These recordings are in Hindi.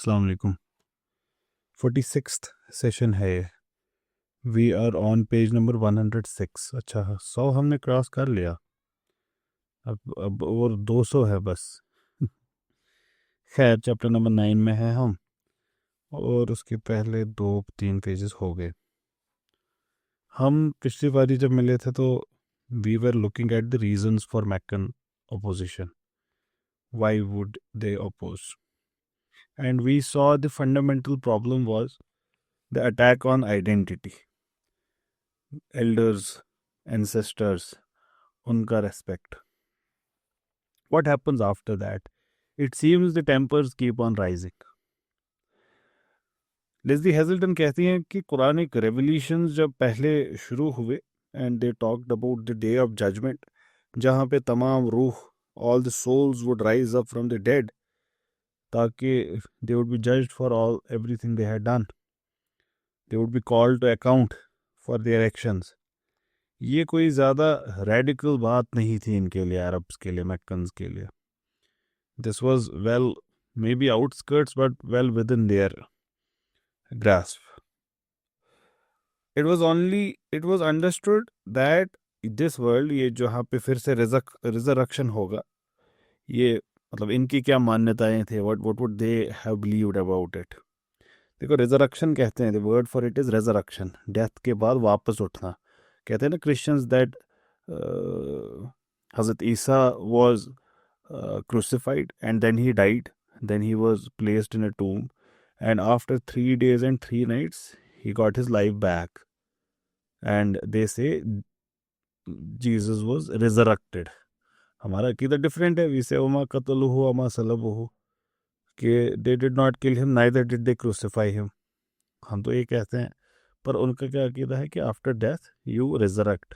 अस्सलाम वालेकुम। 46th सेशन है ये। We are on page number 106। अच्छा 100 हमने क्रॉस कर लिया। अब और 200 है बस। खैर चैप्टर नंबर 9 में है हम, और उसके पहले 2-3 पेजेस हो गए। हम पिछली बारी जब मिले थे तो we were looking at the reasons for Meccan opposition. Why would they oppose? And we saw the fundamental problem was the attack on identity. Elders, ancestors, unka respect. What happens after that? It seems the tempers keep on rising. Lesley Hazleton कहती हैं कि कुरानिक रेवल्यूशंस जब पहले शुरू हुए and they talked about the day of judgment, जहाँ पे तमाम रूह, all the souls would rise up from the dead, ताकि they would be judged for all everything they had done, they would be called to account for their actions. ये कोई ज़्यादा रेडिकल बात नहीं थी इनके लिए, अरब्स के लिए, मैक्कन्स के लिए। This was well may be outskirts but well with in their grasp. It was understood that this world, ये जहाँ पे फिर से रिजरक्शन होगा, ये मतलब इनकी क्या मान्यताएं थे, what would they have believed about it. देखो रिजरक्शन कहते हैं, the word for it is resurrection, death के बाद वापस उठना। कहते हैं ना क्रिश्चियंस दैट हज़रत ईसा was crucified and then he died, then he was placed in a tomb, and after 3 days and 3 nights he got his life back, and they say Jesus was resurrected. हमारा अकीदा डिफरेंट है। वी से वमा कतलुहु वमा सलबुहु, कि they did not kill him neither did they crucify him। हम तो ये कहते हैं, पर उनका क्या अकीदा है कि after death you resurrect.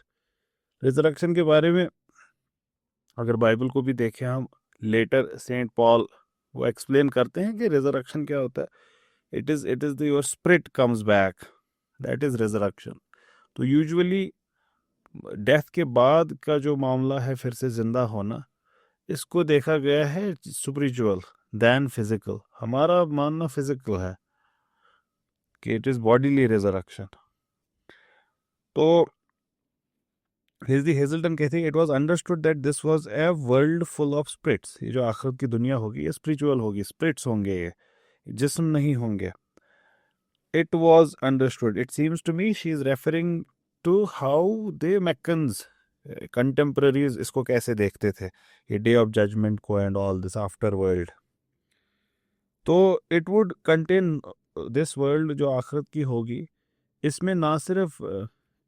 Resurrection के बारे में अगर बाइबल को भी देखें हम, लेटर सेंट पॉल वो एक्सप्लेन करते हैं कि रिजरेक्शन क्या होता है। It is your spirit comes back, that is resurrection. तो यूजुअली डेथ के बाद का जो मामला है फिर से जिंदा होना, इसको देखा गया है स्पिरिचुअल दैन फिजिकल। हमारा मानना फिजिकल है कि इट इज बॉडीली रिजरेक्शन। तो हेजल्टन कहते हैं it was understood that this was a world full of spirits. ये जो आखिरत की दुनिया होगी ये स्पिरिचुअल होगी, स्पिरिट्स होंगे, ये जिस्म नहीं होंगे। It was understood, it seems to me she is referring to how they Meccans contemporaries इसको कैसे देखते थे, ये डे ऑफ जजमेंट को and all this after world. तो it would contain this world जो आखिरत की होगी, इसमें ना सिर्फ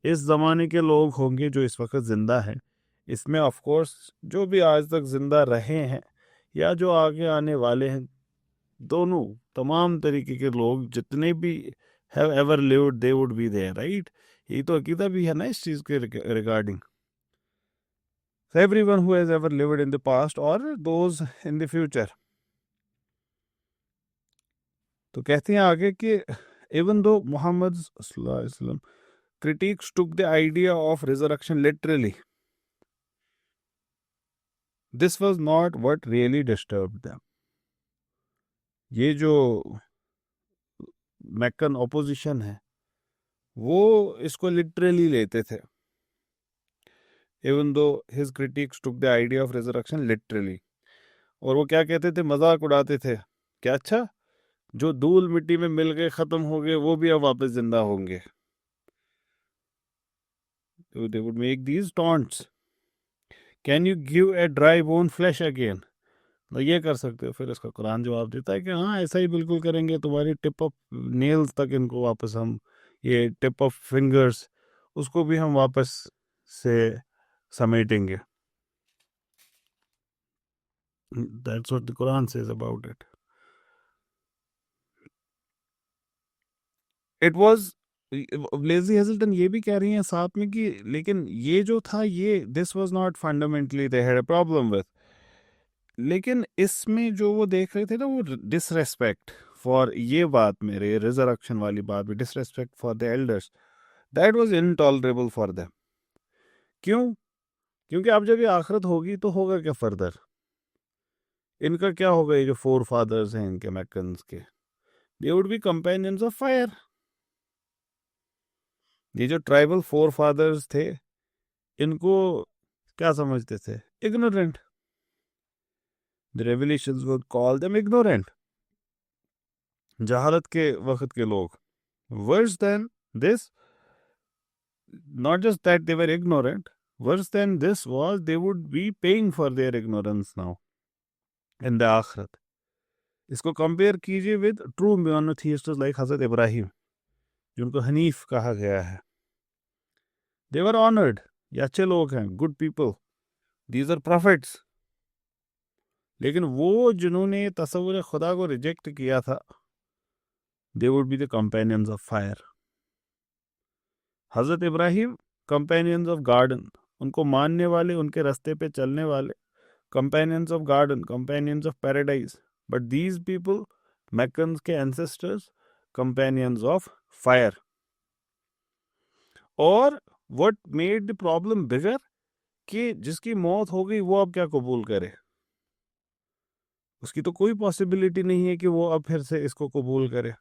इस ज़माने के लोग होंगे जो इस वक्त ज़िंदा हैं, इसमें ऑफ कोर्स जो भी आज तक ज़िंदा रहे हैं या जो आगे आने वाले हैं, दोनों तमाम तरीके के लोग जितने भी have ever lived they would be there, right. ये तो अकीदा भी है ना इस चीज़ के regarding. Everyone who has ever lived in the past और दोज इन द फ्यूचर। तो कहते हैं आगे कि even though Muhammad sallallahu alaihi wasallam critics took the idea of resurrection literally, this was not what really disturbed them. ये जो मैकन ऑपोजिशन है वो इसको लिटरली लेते थे। even though his critics took the idea of resurrection literally, और वो क्या कहते थे, मजाक उड़ाते थे क्या अच्छा जो धूल मिट्टी में मिल गए खत्म हो गए वो भी अब वापस जिंदा होंगे। They would make these taunts. Can you give a dry bone flesh again? तो ये कर सकते हो। फिर इसका कुरान जवाब देता है कि हाँ ऐसा ही बिल्कुल करेंगे, तुम्हारी टिप ऑफ नेल्स तक इनको वापस हम, ये टिप ऑफ फिंगर्स उसको भी हम वापस से समेटेंगे। That's what the Quran says about it. It was Lesley Hazleton ये भी कह रही हैं साथ में कि लेकिन ये जो था ये this was not fundamentally they had a problem with, लेकिन इसमें जो वो देख रहे थे ना वो डिसरेस्पेक्ट फॉर, ये बात मेरे रिजरेक्शन वाली बात में disrespect for the elders, that was intolerable for them. क्यों? क्योंकि अब जब ये आखिरत होगी तो होगा क्या फर्दर, इनका क्या होगा, ये जो फोर फादर्स हैं इनके मैकन्स के, They would be companions of fire. ये जो ट्राइबल फोर फादर्स थे, इनको क्या समझते थे? Ignorant. The revelations would call them ignorant. जहालत के वक्त के लोग. Worse than this, not just that they were ignorant, worse than this was they would be paying for their ignorance now in the akhirat. इसको कंपेयर कीजिए विद ट्रू मोनोथीइस्ट्स लाइक हजरत इब्राहिम, जिनको हनीफ कहा गया है. दे वर ऑनर्ड, ये अच्छे लोग हैं, good people, these are prophets. लेकिन वो जिन्होंने तस्वुर खुदा को रिजेक्ट किया था, they would be the companions of fire. हजरत इब्राहिम कंपेनियंस ऑफ गार्डन, उनको मानने वाले, उनके रास्ते पे चलने वाले, companions of garden, companions of paradise. But these people, Meccans के एंसेस्टर्स, कंपेनियंस ऑफ फायर. और what made the problem bigger, कि जिसकी मौत हो गई वो अब क्या कबूल करे? उसकी तो कोई पॉसिबिलिटी नहीं है कि वो अब फिर से इसको कबूल करे.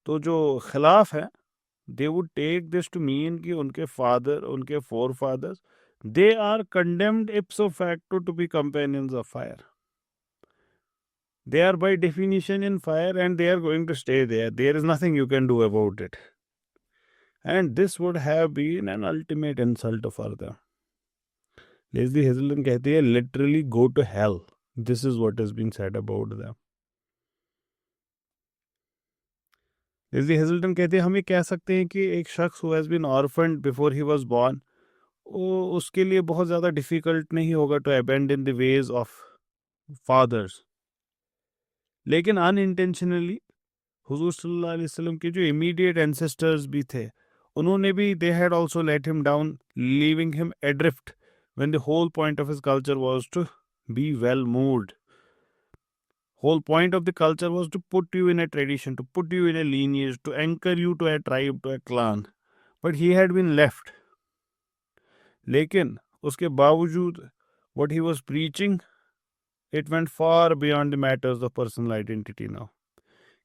तो जो खिलाफ है, they would take this to mean कि उनके फादर, उनके forefathers, they are condemned ipso facto to be companions of fire. They are by definition in fire and they are going to stay there. There is nothing you can do about it. And this would have been an ultimate insult for them. Leslie Hazelden कहती है, literally go to hell. This is what has been said about them. Leslie Hazelden कहती है, हम ये कह सकते हैं कि एक शख्स who has been orphaned before he was born, उसके लिए बहुत ज़्यादा डिफ़िकल्ट नहीं होगा to abandon the ways of fathers. लेकिन अनइंटेंशनली हुजूर सल्लल्लाहु अलैहि वसल्लम के जो इमीडिएट एंसेस्टर्स भी थे, उन्होंने भी, they had also let him down, leaving him adrift when the whole point of his culture was to be well moved. Whole point of the culture was to put you in a tradition, to put you in a lineage, to anchor you to a tribe, to a clan. But he had been left. लेकिन उसके बावजूद what he was preaching, it went far beyond the matters of personal identity now.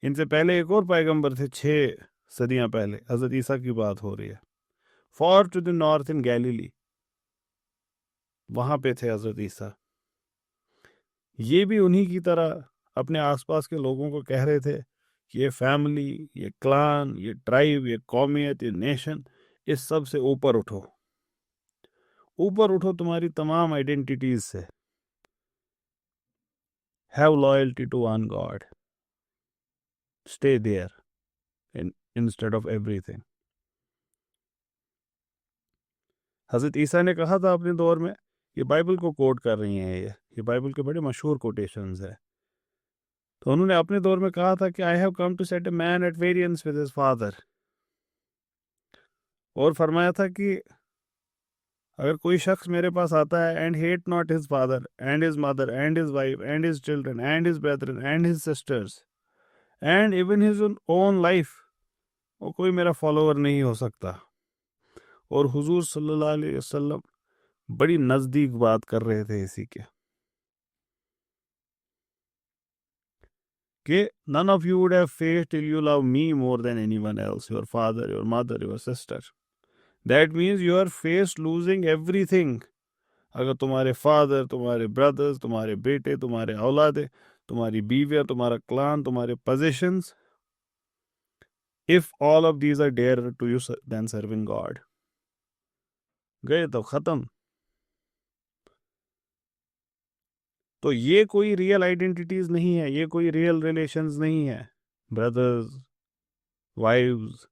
इनसे पहले एक और पैगंबर थे, 6 सदियां पहले, हजरत ईसा की बात हो रही है. Far to the north in Galilee, वहां पे थे हजरत ईसा. ये भी उन्हीं की तरह अपने आसपास के लोगों को कह रहे थे कि ये फैमिली, ये क्लान, ये ट्राइब, ये कौमियत, ये नेशन, इस सब से ऊपर उठो, ऊपर उठो तुम्हारी तमाम आइडेंटिटीज से. Have loyalty to one God, stay there instead of everything. हजरत ईसा ने कहा था अपने दौर में, ये बाइबल को कोट कर रही हैं, ये बाइबल के बड़े मशहूर कोटेशंस है. तो उन्होंने अपने दौर में कहा था कि I have come to set a man at variance with his father. और फरमाया था कि अगर कोई शख्स मेरे पास आता है, and hate not his father and his mother and his wife and his children and his Brethren and his sisters and even his own life, वो कोई मेरा फॉलोअर नहीं हो सकता. और हुजूर सल्लल्लाहु अलैहि वसल्लम बड़ी नजदीक बात कर रहे थे इसी के, कि none of you would have faith till you love me more than anyone else, your father, your mother, your sister. That means you are face losing everything. अगर तुम्हारे फादर, तुम्हारे ब्रदर्स, तुम्हारे बेटे, तुम्हारे औलादे, तुम्हारी बीवियां, तुम्हारा क्लान, तुम्हारे positions, if all of these are dearer to you than serving God, गए तो खत्म. तो ये कोई रियल आइडेंटिटीज नहीं है, ये कोई रियल रिलेशंस नहीं है. Brothers, wives,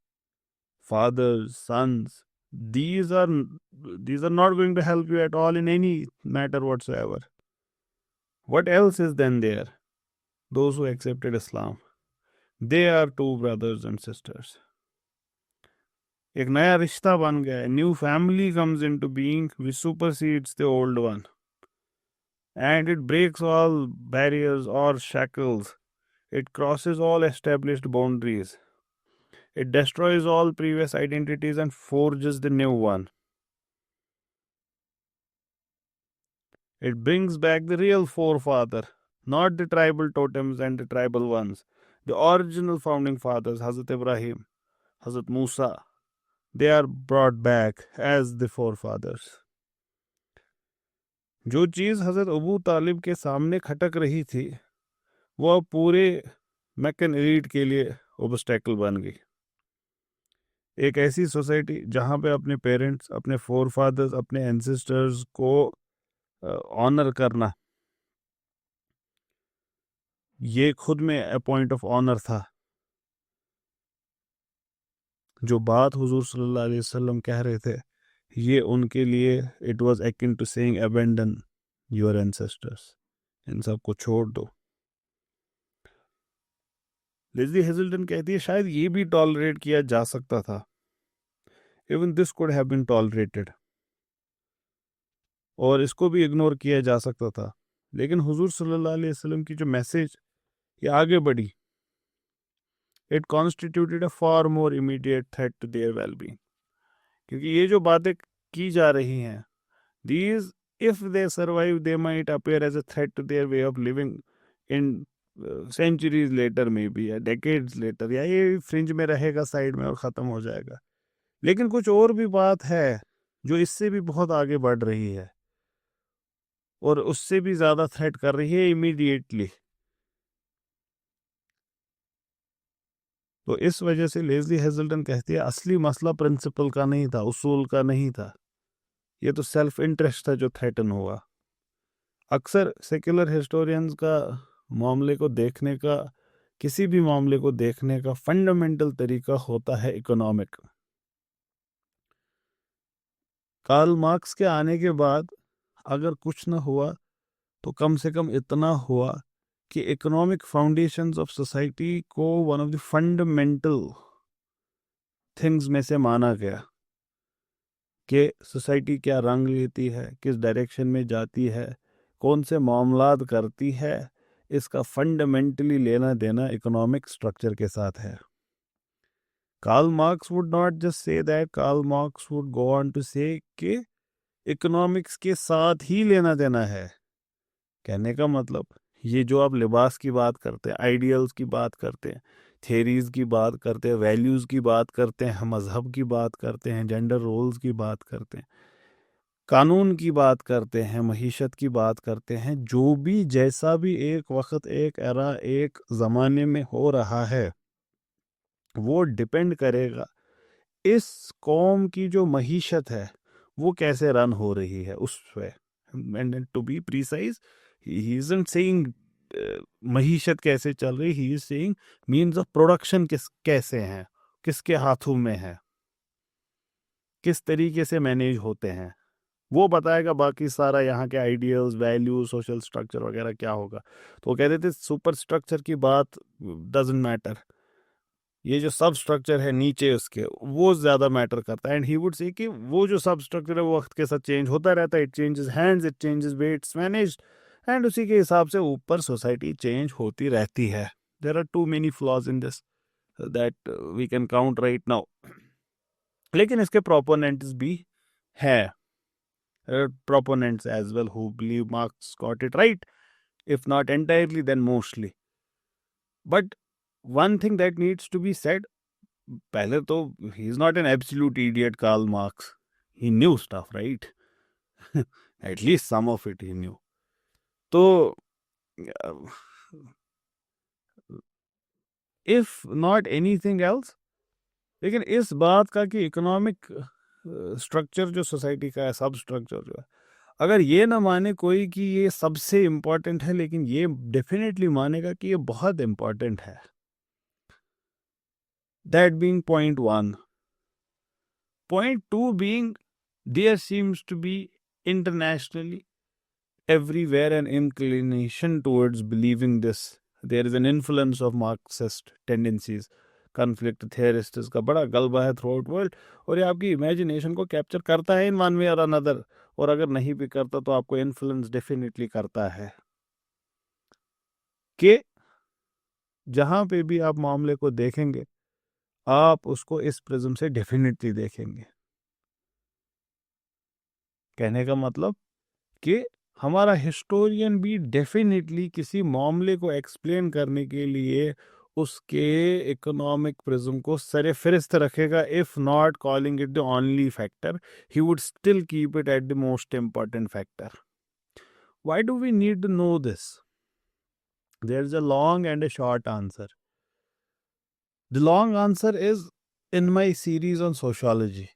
fathers, sons, these are not going to help you at all in any matter whatsoever. What else is then there? Those who accepted Islam, they are two brothers and sisters. एक नया रिश्ता बन गया, new family comes into being which supersedes the old one, and it breaks all barriers or shackles. It crosses all established boundaries. It destroys all previous identities and forges the new one. It brings back the real forefather, not the tribal totems and the tribal ones, The original founding fathers, Hazrat Ibrahim, Hazrat Musa, they are brought back as the forefathers. जो चीज़ हजरत अबू तालिब के सामने खटक रही थी वो अब पूरे मैकन एलीट के लिए ऑब्स्टेकल बन गई। एक ऐसी सोसाइटी जहाँ पे अपने पेरेंट्स, अपने फोरफादर्स, अपने एंसेस्टर्स को ऑनर करना, ये खुद में अ पॉइंट ऑफ ऑनर था। जो बात हुजूर सल्लल्लाहु अलैहि वसल्लम कह रहे थे, ये उनके लिए it was akin to saying abandon your ancestors, इन सब को छोड़ दो। लेज़ली हेजल्टन कहती है शायद ये भी टॉलरेट किया जा सकता था, even this could have been tolerated, और इसको भी इग्नोर किया जा सकता था, लेकिन हुजूर सल्लल्लाहु अलैहि वसल्लम की जो मैसेज ये आगे बढ़ी, it constituted a far more immediate threat to their wellbeing. क्योंकि ये जो बातें की जा रही हैं, these if they survive they might appear as a threat to their way of living in centuries later maybe, या decades later, या ये फ्रिंज में रहेगा साइड में और ख़त्म हो जाएगा। लेकिन कुछ और भी बात है जो इससे भी बहुत आगे बढ़ रही है और उससे भी ज़्यादा थ्रेट कर रही है इमीडिएटली। तो इस वजह से लेज़ली हेजल्टन कहती है असली मसला प्रिंसिपल का नहीं था, उसूल का नहीं था, ये तो सेल्फ इंटरेस्ट था जो थ्रेटन हुआ। अक्सर सेक्युलर हिस्टोरियंस का मामले को देखने का, किसी भी मामले को देखने का फंडामेंटल तरीका होता है इकोनॉमिक। कार्ल मार्क्स के आने के बाद अगर कुछ न हुआ तो कम से कम इतना हुआ कि इकोनॉमिक फाउंडेशंस ऑफ सोसाइटी को one of the fundamental things में से माना गया कि सोसाइटी क्या रंग लेती है, किस डायरेक्शन में जाती है, कौन से मामलात करती है, इसका फंडामेंटली लेना देना इकोनॉमिक स्ट्रक्चर के साथ है। Karl Marx would not just say that, Karl Marx would go on to say कि इकोनॉमिक्स के साथ ही लेना देना है। कहने का मतलब ये जो आप लिबास की बात करते हैं, आइडियल्स की बात करते हैं, थेरीज की बात करते हैं, वैल्यूज़ की बात करते हैं, मजहब की बात करते हैं, जेंडर रोल्स की बात करते हैं, कानून की बात करते हैं, महीशत की बात करते हैं, जो भी जैसा भी एक वक्त, एक एरा, एक ज़माने में हो रहा है, वो डिपेंड करेगा इस कौम की जो महीशत है वो कैसे रन हो रही है उस पे। And to be precise, he isn't saying महीशत कैसे चल रही, he is saying means of production कैसे हैं, किसके हाथों में है, किस तरीके से मैनेज होते हैं, वो बताएगा। बाकी सारा यहाँ के आइडियल्स, वैल्यूज, सोशल स्ट्रक्चर वगैरह क्या होगा। तो वो कहते थे सुपर स्ट्रक्चर की बात डजंट मैटर, ये जो सब स्ट्रक्चर है नीचे उसके वो ज़्यादा मैटर करता है। एंड ही वुड से कि वो जो सब स्ट्रक्चर है वो वक्त के साथ चेंज होता रहता है, it changes hands, it changes way it's managed, and उसी के हिसाब से ऊपर सोसाइटी चेंज होती रहती है। There are too many flaws in this that we can count right now, लेकिन इसके प्रोपोनेंट्स भी हैं, proponents as well who believe Marx got it right, if not entirely, then mostly. But one thing that needs to be said, पहले तो he is not an absolute idiot, Karl Marx. He knew stuff, right? At least some of it he knew. तो if not anything else, लेकिन इस बात का कि इकोनॉमिक स्ट्रक्चर जो सोसाइटी का है, सब स्ट्रक्चर जो है, अगर ये ना माने कोई कि ये सबसे इम्पोर्टेंट है, लेकिन ये डेफिनेटली मानेगा कि ये बहुत इम्पोर्टेंट है। That being point one. Point two being there seems to be internationally everywhere an inclination towards believing this. There is an influence of Marxist tendencies, conflict theorists का बड़ा गलबा है थ्रू आउट वर्ल्ड, और ये आपकी इमेजिनेशन को कैप्चर करता है इन वन वे और अनदर, और अगर नहीं भी करता तो आपको इन्फ्लुएंस डेफिनेटली करता है कि जहाँ पे भी आप मामले को देखेंगे आप उसको इस प्रिज्म से डेफिनेटली देखेंगे। कहने का मतलब कि हमारा हिस्टोरियन भी डेफिनेटली किसी मामले को एक्सप्लेन करने के लिए उसके इकोनॉमिक प्रिज्म को सरे फिरिस्त रखेगा. If not calling it the only factor, he would still keep it at the most important factor. Why do we need to know this? There is a long and a short answer. The long answer is in my series on sociology.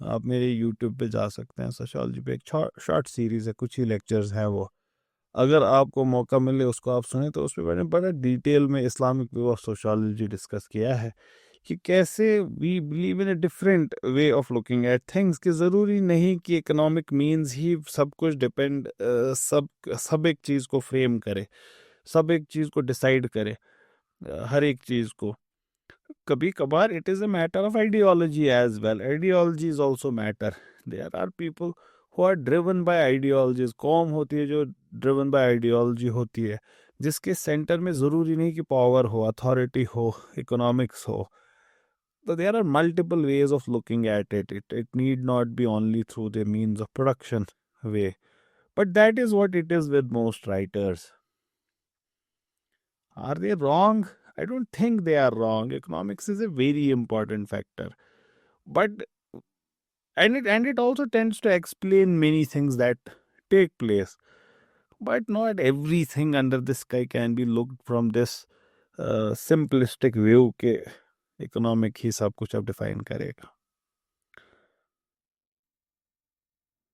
आप मेरे यूट्यूब पे जा सकते हैं. सोशोलॉजी पे एक शॉर्ट सीरीज है, कुछ ही लेक्चर्स हैं वो. अगर आपको मौका मिले उसको आप सुने, तो उसमें मैंने बड़ा डिटेल में Islamic view of sociology discuss किया है कि कैसे we believe in a different way of looking at things. कि ज़रूरी नहीं कि इकोनॉमिक मीन्स ही सब कुछ डिपेंड, सब एक चीज़ को फ्रेम करे, सब एक चीज़ को डिसाइड करे, हर एक चीज़ को. कभी कभार it is a matter of ideology as well. Ideologies also matter. There are people who are driven by ideologies. कौम होती है जो ड्रिवन बाय आइडियोलॉजी होती है, जिसके सेंटर में ज़रूरी नहीं कि पावर हो, अथॉरिटी हो, इकोनॉमिक्स हो. So there are multiple ways of looking at it. It need not be only through the means of production way. But that is what it is with most writers. Are they wrong? I don't think they are wrong. Economics is a very important factor. But and it also tends to explain many things that take place. But not everything under the sky can be looked from this simplistic view के इकोनॉमिक ही सब कुछ अब डिफाइन करेगा.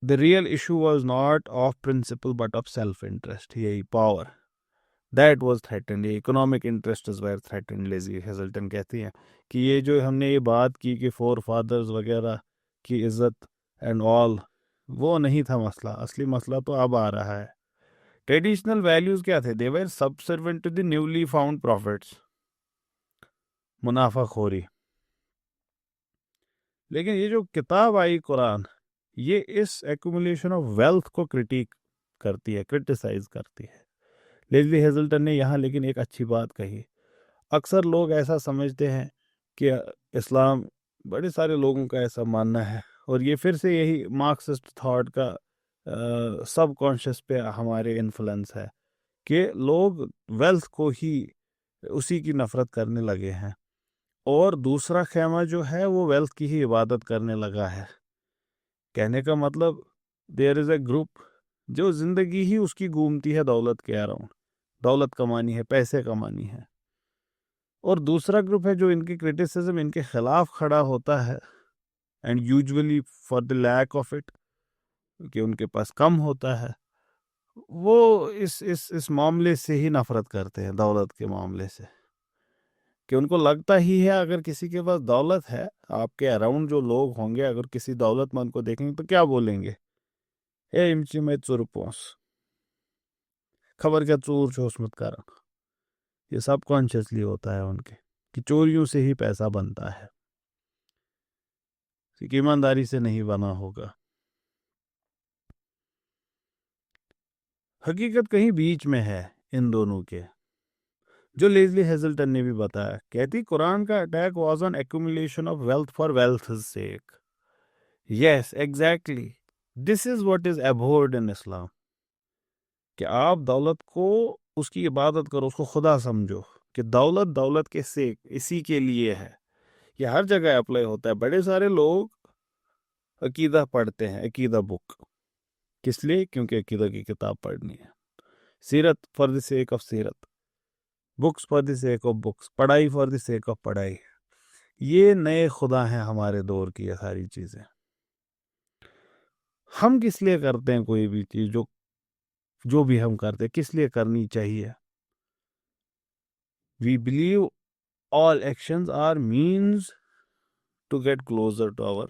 The real issue was not of principle but of self-interest. यही power that was threatened. ये economic interests were threatened. Lesley Hazleton कहती हैं कि ये जो हमने ये बात की कि फोर फादर्स वगैरह की इज्जत एंड ऑल, वो नहीं था मसला. असली मसला तो अब आ रहा है. ट्रेडिशनल वैल्यूज क्या थे? They were subservient to the newly found profits, मुनाफाखोरी. लेकिन ये जो किताब आई कुरान, ये इस एक्यूमुलेशन ऑफ वेल्थ को क्रिटिक करती है, क्रिटिसाइज करती है. लेज़ली हेजल्टन ने यहाँ लेकिन एक अच्छी बात कही. अक्सर लोग ऐसा समझते हैं कि इस्लाम, बड़े सारे लोगों का ऐसा मानना है, और ये फिर से यही मार्क्सिस्ट थॉट का सब कॉन्शियस पे हमारे इन्फ्लुएंस है कि लोग वेल्थ को ही, उसी की नफरत करने लगे हैं. और दूसरा खेमा जो है वो वेल्थ की ही इबादत करने लगा है. कहने का मतलब, देयर इज़ अ ग्रुप जो जिंदगी ही उसकी घूमती है दौलत के अराउंड. दौलत कमानी है, पैसे कमानी है. और दूसरा ग्रुप है जो इनकी क्रिटिसिज्म, इनके खिलाफ खड़ा होता है, and usually for the lack of it, कि उनके पास कम होता है. वो इस मामले से ही नफरत करते हैं, दौलत के मामले से. कि उनको लगता ही है अगर किसी के पास दौलत है, आपके अराउंड जो लोग होंगे अगर किसी दौलतमंद को देखेंगे तो क्या बोलेंगे? ए इमची में चुर पोस, खबर क्या चोर छोस मत कर. ये सब कॉन्शियसली होता है उनके, कि चोरियों से ही पैसा बनता है, कि ईमानदारी से नहीं बना होगा. हकीकत कहीं बीच में है इन दोनों के, जो लेज़ली हेजल्टन ने भी बताया. कहती कुरान का attack was on accumulation of wealth for wealth sake. Yes exactly, this is what is abhorred in Islam. कि आप दौलत को, उसकी इबादत करो, उसको खुदा समझो, कि दौलत दौलत के सेक, इसी के लिए है. ये हर जगह अप्लाई होता है. बड़े सारे लोग अकीदा पढ़ते हैं, अकीदा बुक, किस लिए? क्योंकि अकीदा की किताब पढ़नी है. सीरत फॉर द सेक ऑफ सीरत, books for the sake of books, पढ़ाई फॉर द सेक ऑफ पढ़ाई. ये नए खुदा हैं हमारे दौर की ये सारी चीज़ें. हम किस लिए करते हैं कोई भी चीज़, जो जो भी हम करते हैं किस लिए करनी चाहिए? We believe all actions are means to get closer to our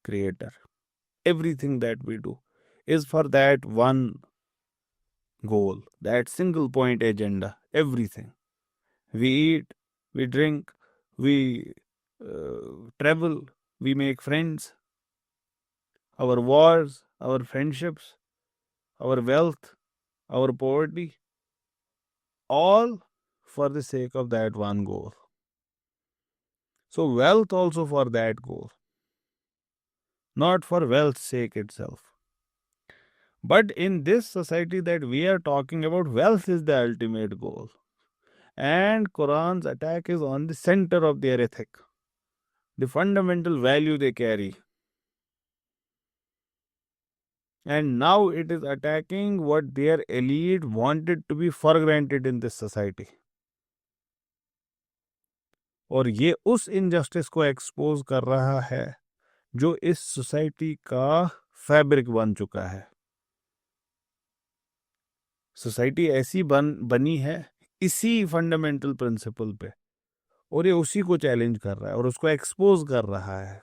creator. Everything that we do is for that one goal, that single point agenda. Everything we eat, we drink, we travel, we make friends, our wars, our friendships, our wealth, our poverty, all for the sake of that one goal. So wealth also for that goal, not for wealth's sake itself. But in this society that we are talking about, wealth is the ultimate goal. And Quran's attack is on the center of their ethic, the fundamental value they carry. And now it is attacking what their elite wanted to be for granted in this society. और ये उस इनजस्टिस को एक्सपोज कर रहा है जो इस सोसाइटी का फैब्रिक बन चुका है. सोसाइटी ऐसी बनी है इसी फंडामेंटल प्रिंसिपल पे, और ये उसी को चैलेंज कर रहा है और उसको एक्सपोज कर रहा है.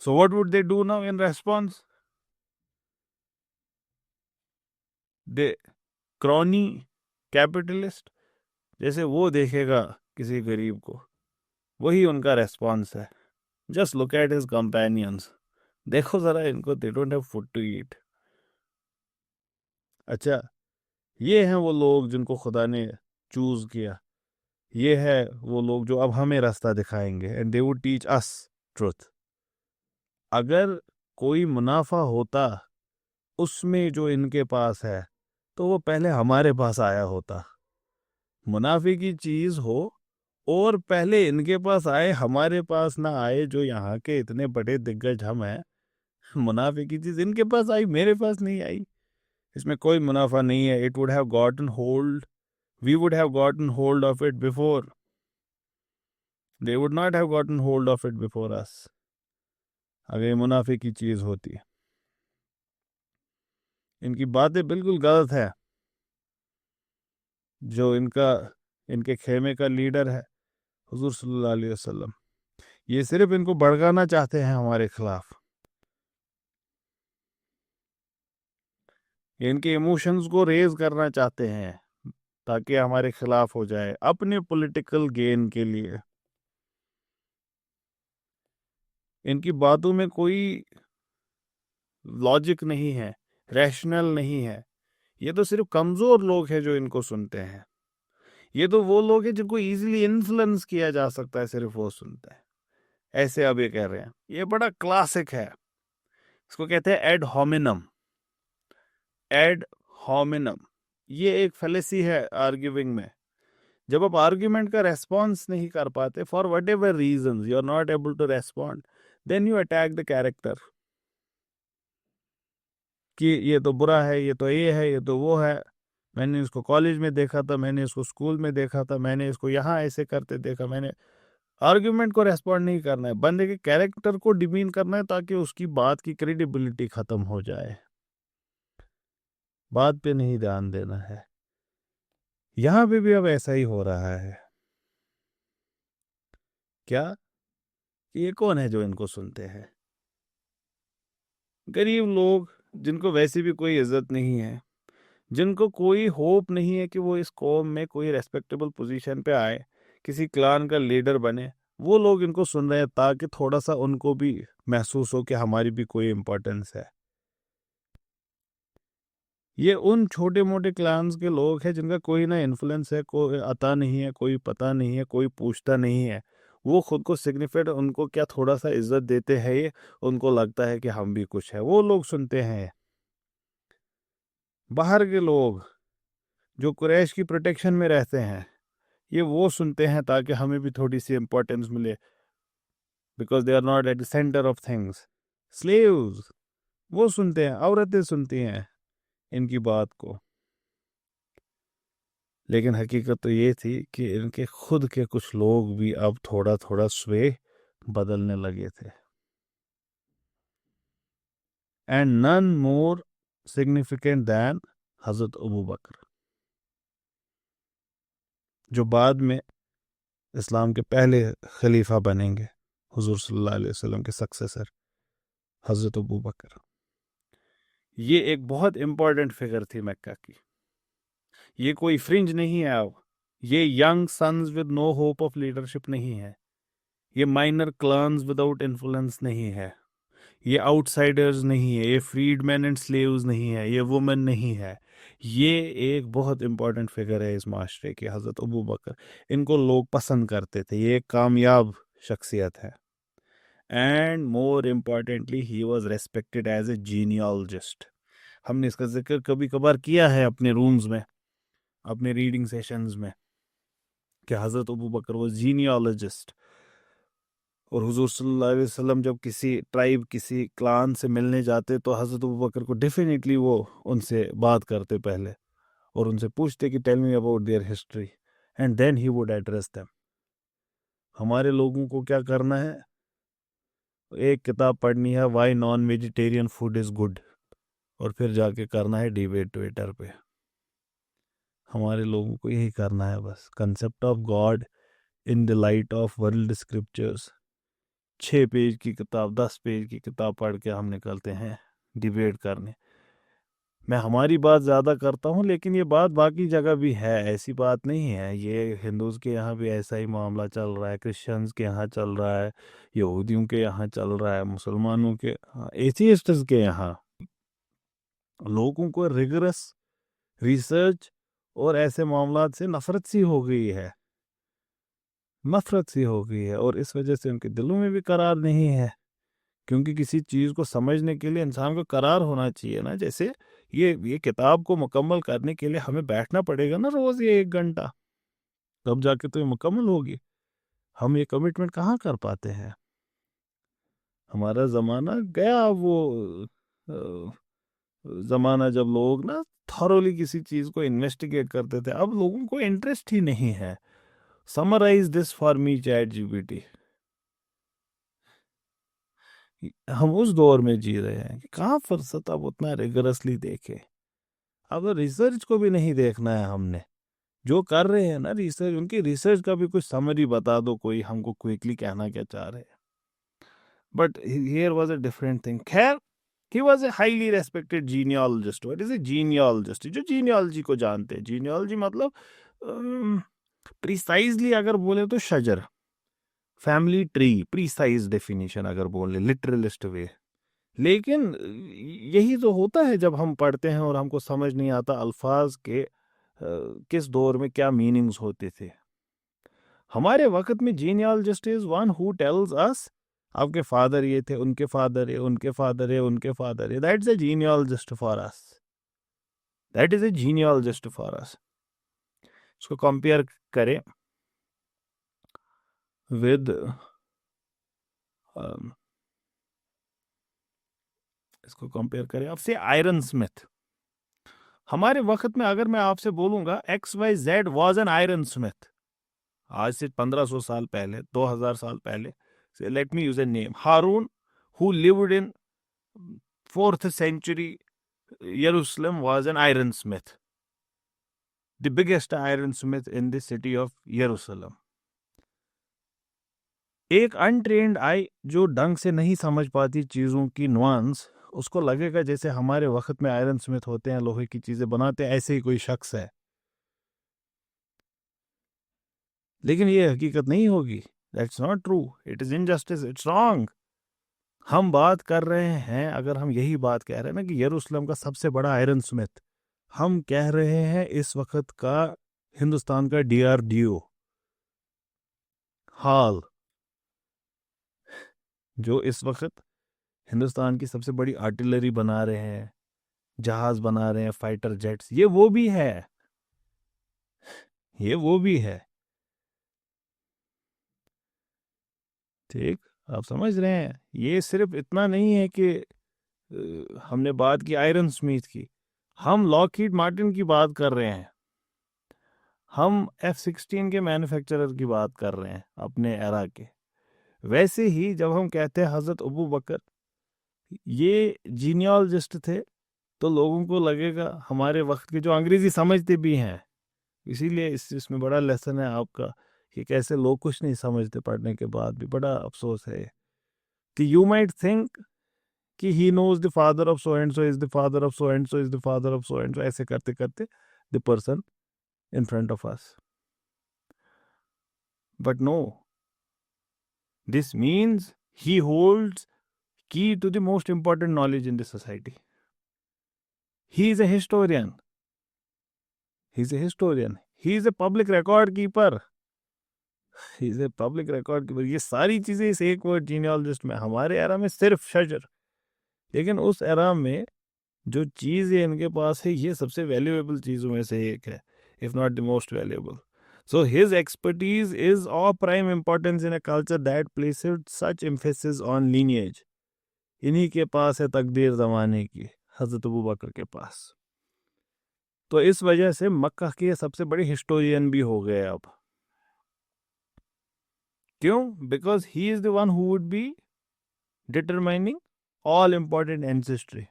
So what would they do now in response? The crony capitalist, जैसे वो देखेगा किसी गरीब को, वही उनका रेस्पॉन्स है. Just look at his companions, देखो जरा इनको, they don't have food to eat. अच्छा, ये हैं वो लोग जिनको खुदा ने चूज किया. ये है वो लोग जो अब हमें रास्ता दिखाएंगे. And they would teach us truth. अगर कोई मुनाफा होता उसमें जो इनके पास है, तो वो पहले हमारे पास आया होता. मुनाफे की चीज हो और पहले इनके पास आए, हमारे पास ना आए. जो यहाँ के इतने बड़े दिग्गज हम हैं, मुनाफे की चीज इनके पास आई, मेरे पास नहीं आई. इसमें कोई मुनाफा नहीं है. It would have gotten hold, we would have gotten hold of it before. They would not have gotten hold of it before us, अगर ये मुनाफे की चीज होती. इनकी बातें बिल्कुल गलत है. जो इनके खेमे का लीडर है हुजूर सल्लल्लाहु अलैहि वसल्लम, ये सिर्फ इनको भड़काना चाहते हैं हमारे खिलाफ. ये इनके इमोशंस को रेज करना चाहते हैं ताकि हमारे खिलाफ हो जाए अपने पॉलिटिकल गेन के लिए. इनकी बातों में कोई लॉजिक नहीं है, रैशनल नहीं है. ये तो सिर्फ कमजोर लोग हैं जो इनको सुनते हैं. ये तो वो लोग हैं जिनको इजीली इन्फ्लुएंस किया जा सकता है, सिर्फ वो सुनते हैं. ऐसे अब ये कह रहे हैं. ये बड़ा क्लासिक है. इसको कहते हैं एड होमिनम. एड होमिनम ये एक फैलेसी है आर्ग्यूइंग में. जब आप आर्ग्यूमेंट का रेस्पॉन्स नहीं कर पाते, for whatever reason you are not able to respond, then you attack the character. कि ये तो बुरा है, ये तो ये है, ये तो वो है, मैंने इसको कॉलेज में देखा था, मैंने इसको स्कूल में देखा था, मैंने इसको यहाँ ऐसे करते देखा. मैंने आर्ग्यूमेंट को रेस्पॉन्ड नहीं करना है, बंदे के कैरेक्टर को डिमीन करना है ताकि उसकी बात की क्रेडिबिलिटी खत्म हो जाए. बात पे नहीं ध्यान देना है. यहां पे भी अब ऐसा ही हो रहा है. क्या ये कौन है जो इनको सुनते हैं? गरीब लोग जिनको वैसे भी कोई इज्जत नहीं है, जिनको कोई होप नहीं है कि वो इस कौम में कोई रेस्पेक्टेबल पोजीशन पे आए, किसी क्लान का लीडर बने. वो लोग इनको सुन रहे हैं ताकि थोड़ा सा उनको भी महसूस हो कि हमारी भी कोई इम्पोर्टेंस है. ये उन छोटे मोटे क्लान्स के लोग हैं जिनका कोई ना इन्फ्लुएंस है, कोई अता नहीं है, कोई पता नहीं है, कोई पूछता नहीं है. वो खुद को सिग्निफिकेंट, उनको क्या थोड़ा सा इज्जत देते हैं, ये उनको लगता है कि हम भी कुछ है, वो लोग सुनते हैं. बाहर के लोग जो कुरैश की प्रोटेक्शन में रहते हैं, ये वो सुनते हैं ताकि हमें भी थोड़ी सी इंपॉर्टेंस मिले, because they are not at the centre of things. Slaves वो सुनते हैं, औरतें सुनती हैं इनकी बात को. लेकिन हकीकत तो ये थी कि इनके खुद के कुछ लोग भी अब थोड़ा थोड़ा स्वे बदलने लगे थे. And none more significant than हजरत अबू बकर, जो बाद में इस्लाम के पहले खलीफा बनेंगे, हुजूर सल्लल्लाहु अलैहि वसल्लम के सक्सेसर हजरत अबू बकर. ये एक बहुत इंपॉर्टेंट फिगर थी मक्का की. ये कोई फ्रिंज नहीं है. अब ये young sons with no hope of leadership नहीं है. ये माइनर क्लान्स विदाउट इन्फ्लुएंस नहीं है. ये आउटसाइडर्स नहीं है. ये फ्रीडमैन एंड स्लेव्स नहीं है. ये वुमेन नहीं है. ये एक बहुत इंपॉर्टेंट फिगर है इस माशरे की, हजरत अबू बकर. इनको लोग पसंद करते थे. ये एक कामयाब शख्सियत है. And more importantly he was respected as a genealogist. हमने इसका जिक्र कभी कभार किया है अपने रूम्स में. अपने रीडिंग सेशंस में कि हज़रत अबू बकर वो जीनियोलॉजिस्ट, और हुजूर सल्लल्लाहु अलैहि वसल्लम जब किसी ट्राइब किसी क्लान से मिलने जाते तो हज़रत अबू बकर को डेफिनेटली वो उनसे बात करते पहले और उनसे पूछते कि tell me about their history and then he would address them. हमारे लोगों को क्या करना है, एक किताब पढ़नी है why non vegetarian food is good, और फिर जाके करना है डिबेट ट्विटर पे। हमारे लोगों को यही करना है बस। Concept of God in the light of world scriptures, 6 page की किताब 10 पेज की किताब पढ़ के हम निकलते हैं डिबेट करने। मैं हमारी बात ज़्यादा करता हूँ, लेकिन ये बात बाकी जगह भी है, ऐसी बात नहीं है। ये हिंदूज़ के यहाँ भी ऐसा ही मामला चल रहा है, क्रिश्चियंस के यहाँ चल रहा है, यहूदियों के यहाँ चल रहा है, मुसलमानों के, एथियस्ट्स के यहाँ। लोगों को रिगरस रिसर्च और ऐसे मामलात से नफरत सी हो गई है, नफरत सी हो गई है, और इस वजह से उनके दिलों में भी करार नहीं है। क्योंकि किसी चीज़ को समझने के लिए इंसान को करार होना चाहिए ना। जैसे ये किताब को मुकम्मल करने के लिए हमें बैठना पड़ेगा ना रोज़ ये 1 घंटा, तब जाके तो ये मुकम्मल होगी। हम ये कमिटमेंट कहाँ कर पाते हैं। हमारा ज़माना गया, वो ज़माना जब लोग ना थॉरोली किसी चीज़ को इन्वेस्टिगेट करते थे। अब लोगों को इंटरेस्ट ही नहीं है। Summarise this for me Chat GPT. हम उस दौर में जी रहे हैं कि कहाँ फुर्सत अब उतना रिगरसली देखे। अब रिसर्च को भी नहीं देखना है हमने। जो कर रहे हैं ना रिसर्च, उनकी रिसर्च का भी कुछ समरी बता दो, कोई हमको क्विकली कहना क्या चाह रहे हैं। But here was a different thing. खैर, he was a highly respected genealogist. What is a genealogist? जो जीनियोलॉजी को जानते हैं। जीनियोलॉजी मतलब प्रिसाइजली अगर बोले तो शजर, फैमिली ट्री, प्रिसाइज डेफिनेशन अगर बोले लिटरलिस्ट वे। लेकिन यही तो होता है जब हम पढ़ते हैं और हमको समझ नहीं आता अल्फाज के किस दौर में क्या मीनिंग्स होते थे। हमारे वक्त में genealogist is one who tells us आपके फादर ये थे, उनके फादर है, उनके फादर है, उनके फादर है। That's a genealogist for us. That is a genealogist for us. इसको कंपेयर करें विद इसको कंपेयर करें आपसे आयरन स्मिथ। हमारे वक्त में अगर मैं आपसे बोलूंगा XYZ was an iron smith, आज से 1500 साल पहले, 2000 साल पहले, let me use a name, Harun, who lived in 4th century Jerusalem, was an ironsmith, the biggest ironsmith in the city of Jerusalem. एक अनट्रेन्ड आई जो ढंग से नहीं समझ पाती चीजों की नुआंस, उसको लगेगा जैसे हमारे वक्त में आयरन स्मिथ होते हैं, लोहे की चीजें बनाते हैं, ऐसे ही कोई शख्स है। लेकिन ये हकीकत नहीं होगी। That's not true. It is injustice, it's wrong. हम बात कर रहे हैं, अगर हम यही बात कह रहे हैं ना कि यरूशलेम का सबसे बड़ा आयरन स्मिथ, हम कह रहे हैं इस वक्त का हिंदुस्तान का DRDO हाल, जो इस वक्त हिंदुस्तान की सबसे बड़ी आर्टिलरी बना रहे हैं, जहाज बना रहे हैं, फाइटर जेट्स, ये वो भी है, ये वो भी है। ठीक, आप समझ रहे हैं। ये सिर्फ इतना नहीं है कि हमने बात की आयरन स्मिथ की, हम लॉकहीड मार्टिन की बात कर रहे हैं, हम F-16 के मैन्युफैक्चरर की बात कर रहे हैं अपने एरा के। वैसे ही जब हम कहते हैं हज़रत अबू बकर ये जीनियोलॉजिस्ट थे, तो लोगों को लगेगा हमारे वक्त के जो अंग्रेजी समझते भी हैं, इसीलिए इसमें बड़ा लेसन है आपका कि कैसे लोग कुछ नहीं समझते, पढ़ने के बाद भी बड़ा अफसोस है कि यू माइट थिंक कि he knows the father of so and so is the father of so and so is the father of so and so, ऐसे करते करते the person in front of us. But no, this means he holds key to the most important knowledge in the society. He is a historian. He is a historian. He is a public record keeper. He is a public record keeper. ये सारी चीजें इस एक वर्ड जीनियोलॉजिस्ट में। हमारे एरा में सिर्फ शजर, लेकिन उस एरा में जो चीज इनके पास है, ये सबसे वैल्यूएबल चीजों में से एक है। if not the most valuable. So his expertise is of prime importance in a culture that places such emphasis on lineage. इन्हीं के पास है तकदीर ज़माने की, हज़रत अबू बकर के पास। तो इस वजह से मक्का के सबसे बड़े हिस्टोरियन भी हो गए अब। क्यों? Because he is the one who would be determining all important ancestry,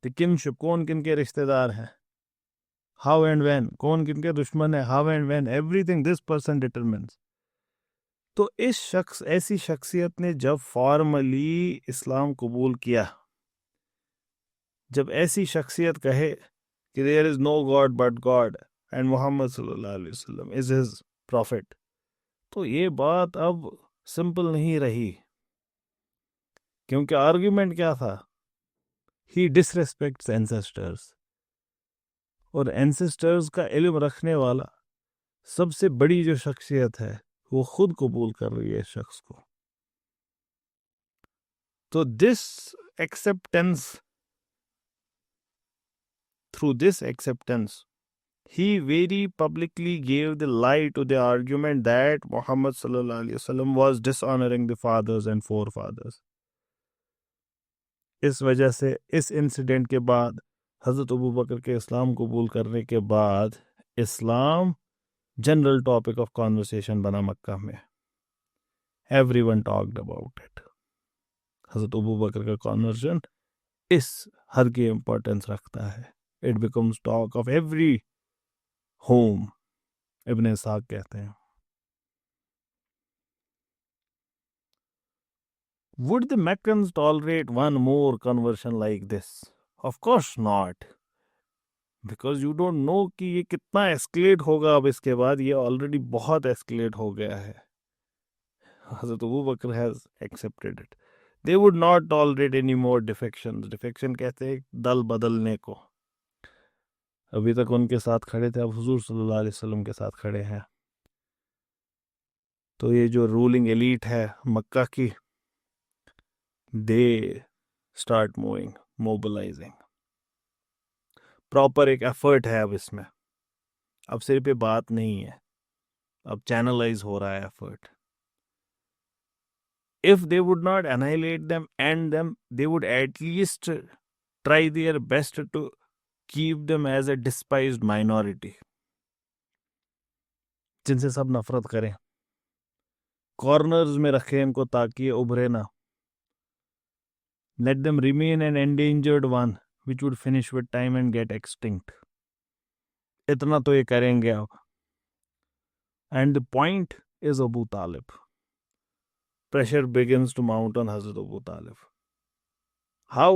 the kinship, कौन किन के रिश्तेदार हैं, हाउ एंड व्हेन, कौन किन के दुश्मन है, how and when, everything this person determines. तो इस शख्स, ऐसी शख्सियत ने जब फॉर्मली इस्लाम कबूल किया, जब ऐसी शख्सियत कहे कि there is no God but God and Muhammad सल्लल्लाहु अलैहि वसल्लम इज हिज प्रॉफिट, तो ये बात अब सिंपल नहीं रही। क्योंकि आर्ग्यूमेंट क्या था? ही डिसरेस्पेक्ट्स एंसेस्टर्स, और एंसेस्टर्स का इल्म रखने वाला सबसे बड़ी जो शख्सियत है वो खुद कबूल कर रही है इस शख्स को। तो this acceptance, through this acceptance, he very publicly gave the lie to the argument that Muhammad sallallahu alaihi wasallam was dishonoring the fathers and forefathers. इस वजह से इस इंसिडेंट के बाद, हज़रत अबू बकर के इस्लाम कबूल करने के बाद, इस्लाम जनरल टॉपिक ऑफ कॉन्वर्सेशन बना मक्का में। Everyone talked about it. हज़रत अबू बकर का कॉन्वर्जन इस हर की इम्पोर्टेंस रखता है। It becomes talk of every home, Ibn Ishaq कहते हैं। Would the Meccans tolerate one more conversion like this? Of course not. Because you don't know कि ये कितना एस्केलेट होगा अब इसके बाद। ये ऑलरेडी बहुत एस्केलेट हो गया है। हज़रत अबू बकर has accepted it. They would not tolerate any more defections. Defection कहते हैं दल बदलने को। अभी तक उनके साथ खड़े थे, अब हुजूर सल्लल्लाहु अलैहि वसल्लम के साथ खड़े हैं। तो ये जो रूलिंग एलीट है मक्का की, they start moving, mobilizing. Proper एक एफर्ट है अब इसमें। अब सिर्फ ये बात नहीं है, अब चैनलाइज हो रहा है effort. If they would not annihilate them, end them, they would at least try their best to keep them as a despised minority, जिनसे सब नफरत करें। कॉर्नर्स में रखें इनको ताकि ये उभरे ना। Let them remain an endangered one which would finish with time and get extinct. इतना तो ये करेंगे अब। And the point is Abu Talib. Pressure begins to mount on Hazrat Abu Talib. How?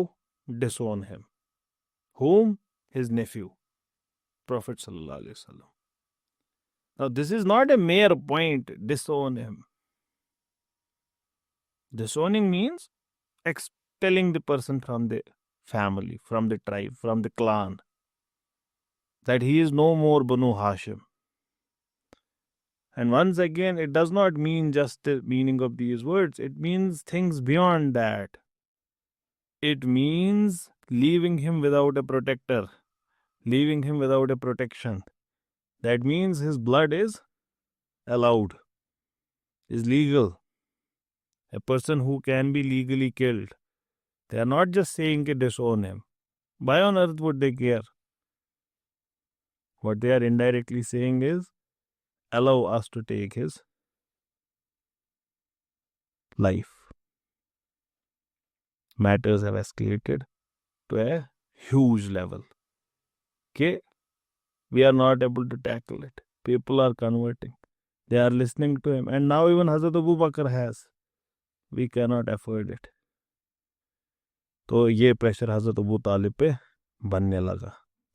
Disown him. Whom? His nephew, Prophet Sallallahu Alaihi Wasallam. Now this is not a mere point, disown him. Disowning means expelling the person from the family, from the tribe, from the clan. That he is no more Banu Hashim. And once again, it does not mean just the meaning of these words. It means things beyond that. It means leaving him without a protector, leaving him without a protection. That means his blood is allowed, is legal. A person who can be legally killed. They are not just saying to disown him. Why on earth would they care? What they are indirectly saying is, allow us to take his life. Matters have escalated to a huge level. Okay? We are not able to tackle it. People are converting. They are listening to him. And now even Hazrat Abu Bakr has. We cannot afford it. तो ये प्रेशर हज़रत अबू तालिब पे बनने लगा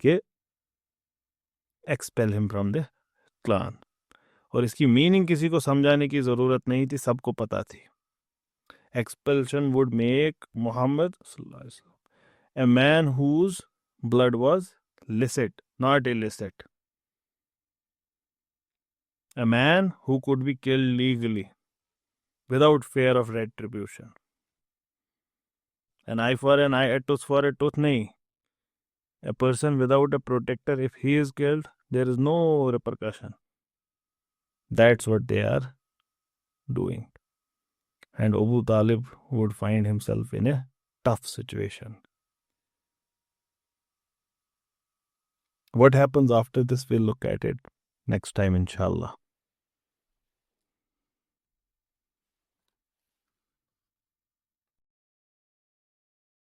कि expel him from the clan. और इसकी मीनिंग किसी को समझाने की ज़रूरत नहीं थी, सबको पता थी। Expulsion would make Muhammad a man whose blood was licit, not illicit. A man who could be killed legally without fear of retribution. An eye for an eye, a tooth for a tooth नहीं, A person without a protector, if he is killed, there is no repercussion. That's what they are doing. And Abu Talib would find himself in a tough situation. What happens after this, we'll look at it next time, inshallah.